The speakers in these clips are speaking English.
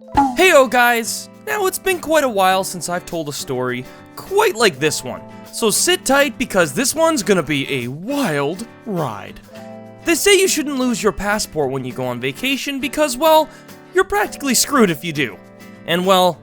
Heyo guys! Now it's been quite a while since I've told a story quite like this one, so sit tight because this one's gonna be a wild ride. They say you shouldn't lose your passport when you go on vacation because, well, you're practically screwed if you do. And well,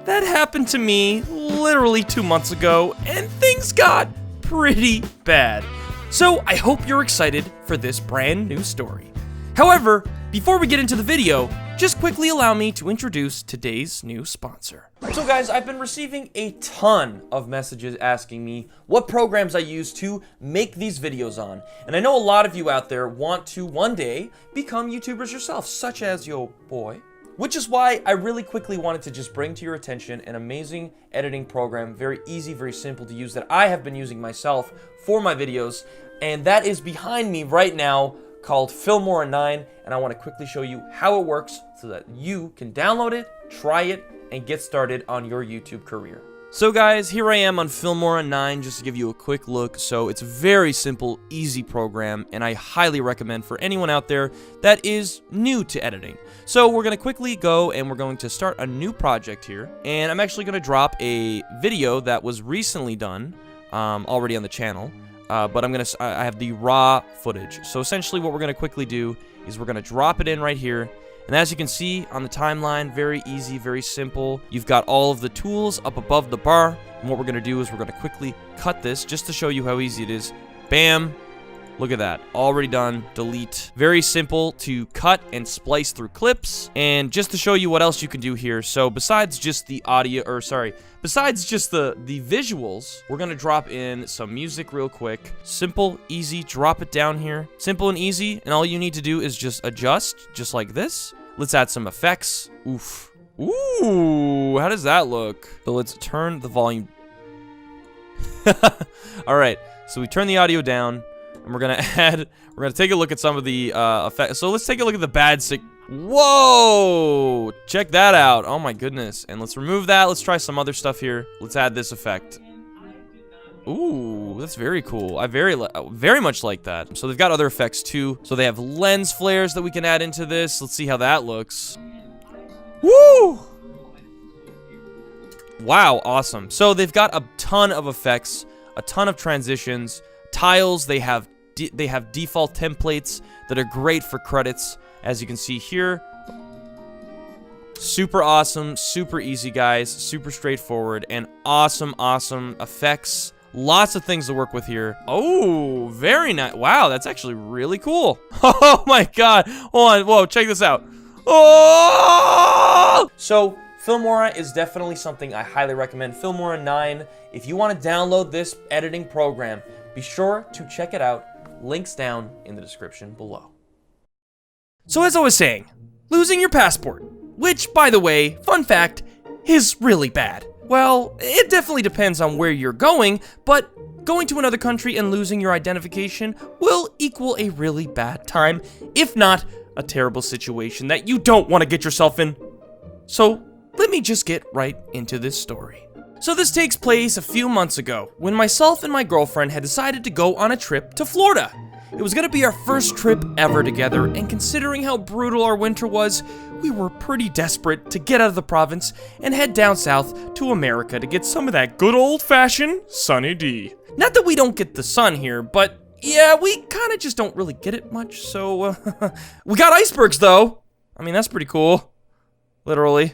that happened to me literally 2 months ago, and things got pretty bad. So I hope you're excited for this brand new story. However, before we get into the video, just quickly allow me to introduce today's new sponsor. So guys, I've been receiving a ton of messages asking me what programs I use to make these videos on. And I know a lot of you out there want to one day become YouTubers yourself, such as yo boy. Which is why I really quickly wanted to just bring to your attention an amazing editing program, very easy, very simple to use, that I have been using myself for my videos. And that is behind me right now, called Filmora 9, and I want to quickly show you how it works so that you can download it, try it, and get started on your YouTube career. So guys, here I am on Filmora 9 just to give you a quick look. So it's a very simple, easy program, and I highly recommend for anyone out there that is new to editing. So we're going to quickly go and we're going to start a new project here, and I'm actually going to drop a video that was recently done already on the channel. But I have the raw footage. So essentially what we're going to quickly do is we're going to drop it in right here. And as you can see on the timeline, very easy, very simple. You've got all of the tools up above the bar. And what we're going to do is we're going to quickly cut this just to show you how easy it is. Bam. Look at that. Already done. Delete. Very simple to cut and splice through clips. And just to show you what else you can do here. So besides just the audio, besides just the visuals, we're going to drop in some music real quick. Simple, easy, drop it down here. Simple and easy. And all you need to do is just adjust, just like this. Let's add some effects. Oof. Ooh, how does that look? So let's turn the volume. All right. So we turn the audio down. And we're gonna take a look at some of the effects. So let's take a look at the bad sick. Whoa! Check that out. Oh my goodness. And let's remove that. Let's try some other stuff here. Let's add this effect. Ooh, that's very cool. I very much like that. So they've got other effects too. So they have lens flares that we can add into this. Let's see how that looks. Woo! Wow, awesome. So they've got a ton of effects, a ton of transitions, tiles. They have default templates that are great for credits, as you can see here. Super awesome, super easy, guys, super straightforward, and awesome effects. Lots of things to work with here. Oh, very nice. Wow, that's actually really cool. Oh my god. Hold on. Whoa, check this out. Oh! So Filmora is definitely something I highly recommend. Filmora 9. If you want to download this editing program, be sure to check it out. Links down in the description below. So as I was saying, losing your passport, which, by the way, fun fact, is really bad. Well, it definitely depends on where you're going, but going to another country and losing your identification will equal a really bad time, if not a terrible situation that you don't want to get yourself in. So let me just get right into this story. So this takes place a few months ago, when myself and my girlfriend had decided to go on a trip to Florida. It was gonna be our first trip ever together, and considering how brutal our winter was, we were pretty desperate to get out of the province and head down south to America to get some of that good old-fashioned sunny D. Not that we don't get the sun here, but yeah, we kinda just don't really get it much, so we got icebergs though. I mean, that's pretty cool. Literally.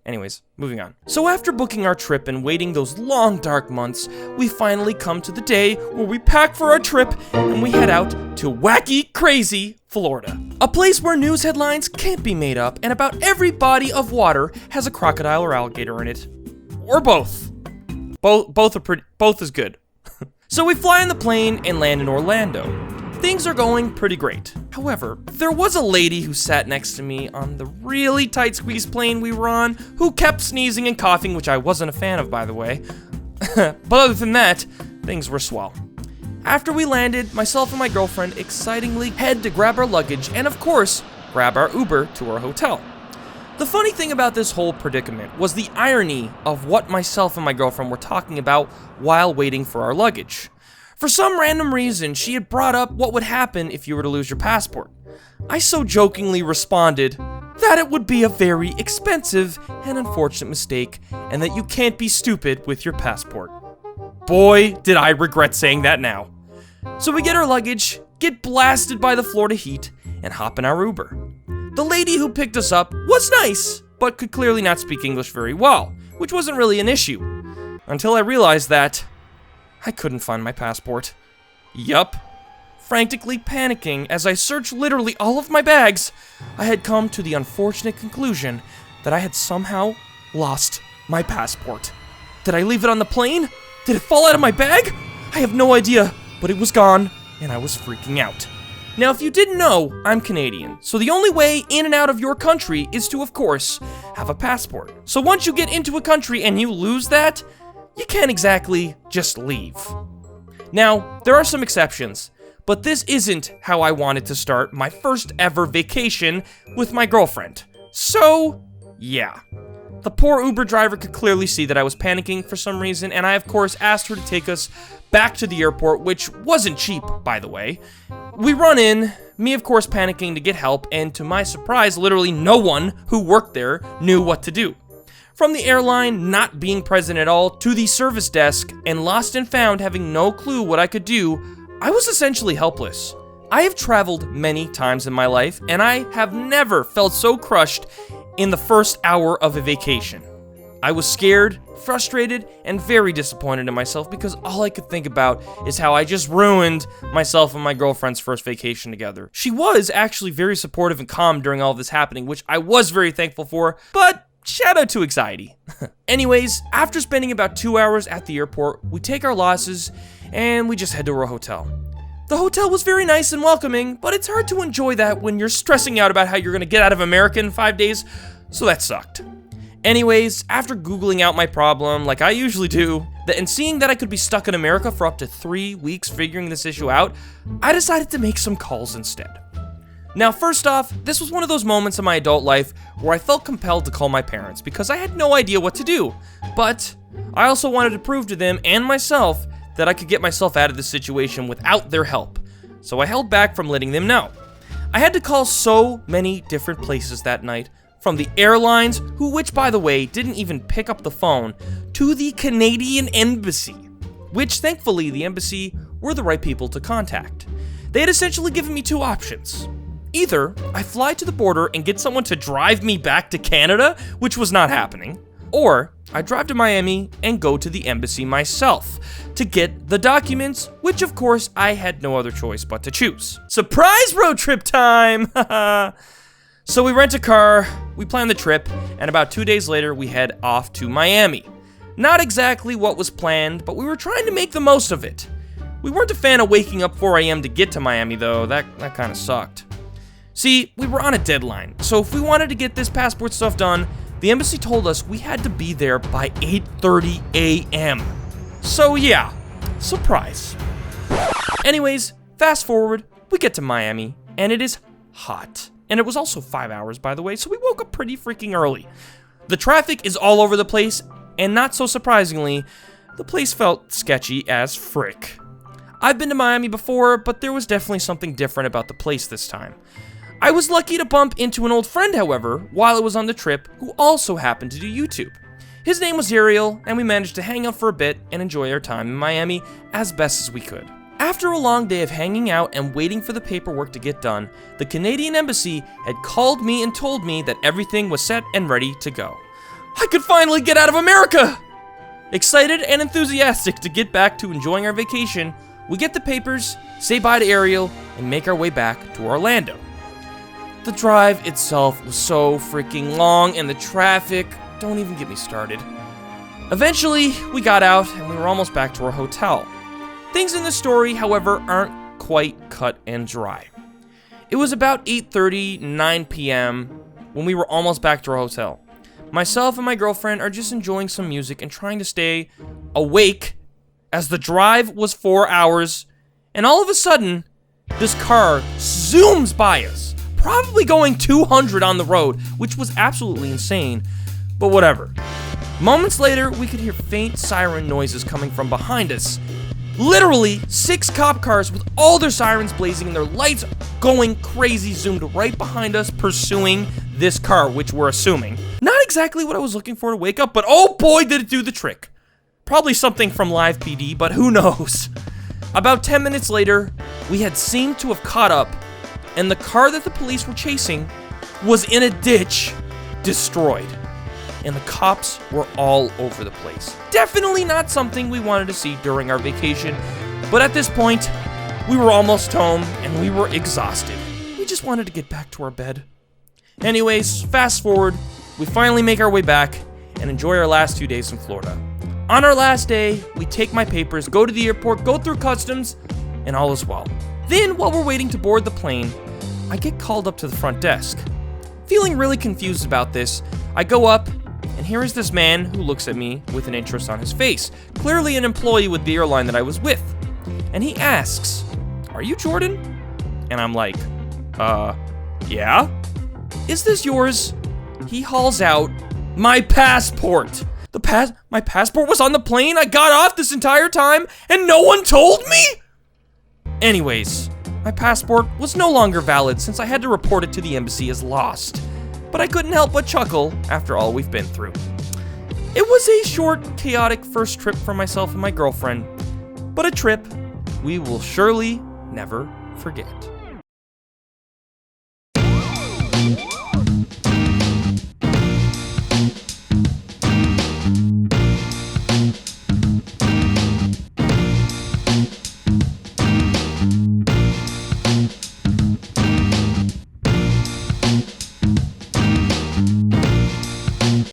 Anyways, moving on. So after booking our trip and waiting those long dark months, we finally come to the day where we pack for our trip and we head out to wacky, crazy Florida. A place where news headlines can't be made up and about every body of water has a crocodile or alligator in it. Or both. Both is good. So we fly on the plane and land in Orlando. Things are going pretty great. However, there was a lady who sat next to me on the really tight squeeze plane we were on who kept sneezing and coughing, which I wasn't a fan of, by the way. But other than that, things were swell. After we landed, myself and my girlfriend excitingly head to grab our luggage and, of course, grab our Uber to our hotel. The funny thing about this whole predicament was the irony of what myself and my girlfriend were talking about while waiting for our luggage. For some random reason, she had brought up what would happen if you were to lose your passport. I so jokingly responded, that it would be a very expensive and unfortunate mistake, and that you can't be stupid with your passport. Boy, did I regret saying that now. So we get our luggage, get blasted by the Florida heat, and hop in our Uber. The lady who picked us up was nice, but could clearly not speak English very well, which wasn't really an issue, until I realized that I couldn't find my passport. Yup. Frantically panicking as I searched literally all of my bags, I had come to the unfortunate conclusion that I had somehow lost my passport. Did I leave it on the plane? Did it fall out of my bag? I have no idea, but it was gone, and I was freaking out. Now, if you didn't know, I'm Canadian, so the only way in and out of your country is to, of course, have a passport. So once you get into a country and you lose that, you can't exactly just leave. Now, there are some exceptions, but this isn't how I wanted to start my first ever vacation with my girlfriend. So, yeah. The poor Uber driver could clearly see that I was panicking for some reason, and I, of course, asked her to take us back to the airport, which wasn't cheap, by the way. We run in, me, of course, panicking to get help, and to my surprise, literally no one who worked there knew what to do. From the airline not being present at all, to the service desk, and lost and found having no clue what I could do, I was essentially helpless. I have traveled many times in my life, and I have never felt so crushed in the first hour of a vacation. I was scared, frustrated, and very disappointed in myself because all I could think about is how I just ruined myself and my girlfriend's first vacation together. She was actually very supportive and calm during all of this happening, which I was very thankful for, but shout out to anxiety. Anyways, after spending about 2 hours at the airport, we take our losses and we just head to our hotel. The hotel was very nice and welcoming, but it's hard to enjoy that when you're stressing out about how you're gonna get out of America in 5 days, so that sucked. Anyways, after Googling out my problem, like I usually do, and seeing that I could be stuck in America for up to 3 weeks figuring this issue out, I decided to make some calls instead. Now, first off, this was one of those moments in my adult life where I felt compelled to call my parents because I had no idea what to do, but I also wanted to prove to them and myself that I could get myself out of this situation without their help, so I held back from letting them know. I had to call so many different places that night, from the airlines, which by the way, didn't even pick up the phone, to the Canadian Embassy, which thankfully the embassy were the right people to contact. They had essentially given me two options. Either I fly to the border and get someone to drive me back to Canada, which was not happening, or I drive to Miami and go to the embassy myself to get the documents, which of course I had no other choice but to choose. Surprise road trip time! So we rent a car, we plan the trip, and about 2 days later we head off to Miami. Not exactly what was planned, but we were trying to make the most of it. We weren't a fan of waking up 4 a.m. to get to Miami though, that kind of sucked. See, we were on a deadline, so if we wanted to get this passport stuff done, the embassy told us we had to be there by 8:30 a.m. So yeah, surprise. Anyways, fast forward, we get to Miami, and it is hot. And it was also 5 hours, by the way, so we woke up pretty freaking early. The traffic is all over the place, and not so surprisingly, the place felt sketchy as frick. I've been to Miami before, but there was definitely something different about the place this time. I was lucky to bump into an old friend, however, while I was on the trip, who also happened to do YouTube. His name was Ariel, and we managed to hang out for a bit and enjoy our time in Miami as best as we could. After a long day of hanging out and waiting for the paperwork to get done, the Canadian Embassy had called me and told me that everything was set and ready to go. I could finally get out of America! Excited and enthusiastic to get back to enjoying our vacation, we get the papers, say bye to Ariel, and make our way back to Orlando. The drive itself was so freaking long, and the traffic, don't even get me started. Eventually, we got out, and we were almost back to our hotel. Things in the story, however, aren't quite cut and dry. It was about 8:30, 9 p.m. when we were almost back to our hotel. Myself and my girlfriend are just enjoying some music and trying to stay awake as the drive was 4 hours, and all of a sudden, this car zooms by us, probably going 200 on the road, which was absolutely insane, but whatever. Moments later, we could hear faint siren noises coming from behind us, Literally, 6 cop cars with all their sirens blazing and their lights going crazy zoomed right behind us, pursuing this car, which we're assuming. Not exactly what I was looking for to wake up, but oh boy, did it do the trick. Probably something from Live PD, but who knows. About 10 minutes later, we had seemed to have caught up, and the car that the police were chasing was in a ditch, destroyed. And the cops were all over the place. Definitely not something we wanted to see during our vacation, but at this point, we were almost home and we were exhausted. We just wanted to get back to our bed. Anyways, fast forward, we finally make our way back and enjoy our last 2 days in Florida. On our last day, we take my papers, go to the airport, go through customs, and all is well. Then, while we're waiting to board the plane, I get called up to the front desk. Feeling really confused about this, I go up, and here is this man who looks at me with an interest on his face, clearly an employee with the airline that I was with. And he asks, "Are you Jordan?" And I'm like, yeah? "Is this yours?" He hauls out my passport. My passport was on the plane. I got off this entire time, and no one told me? Anyways, my passport was no longer valid since I had to report it to the embassy as lost. But I couldn't help but chuckle after all we've been through. It was a short, chaotic first trip for myself and my girlfriend, but a trip we will surely never forget.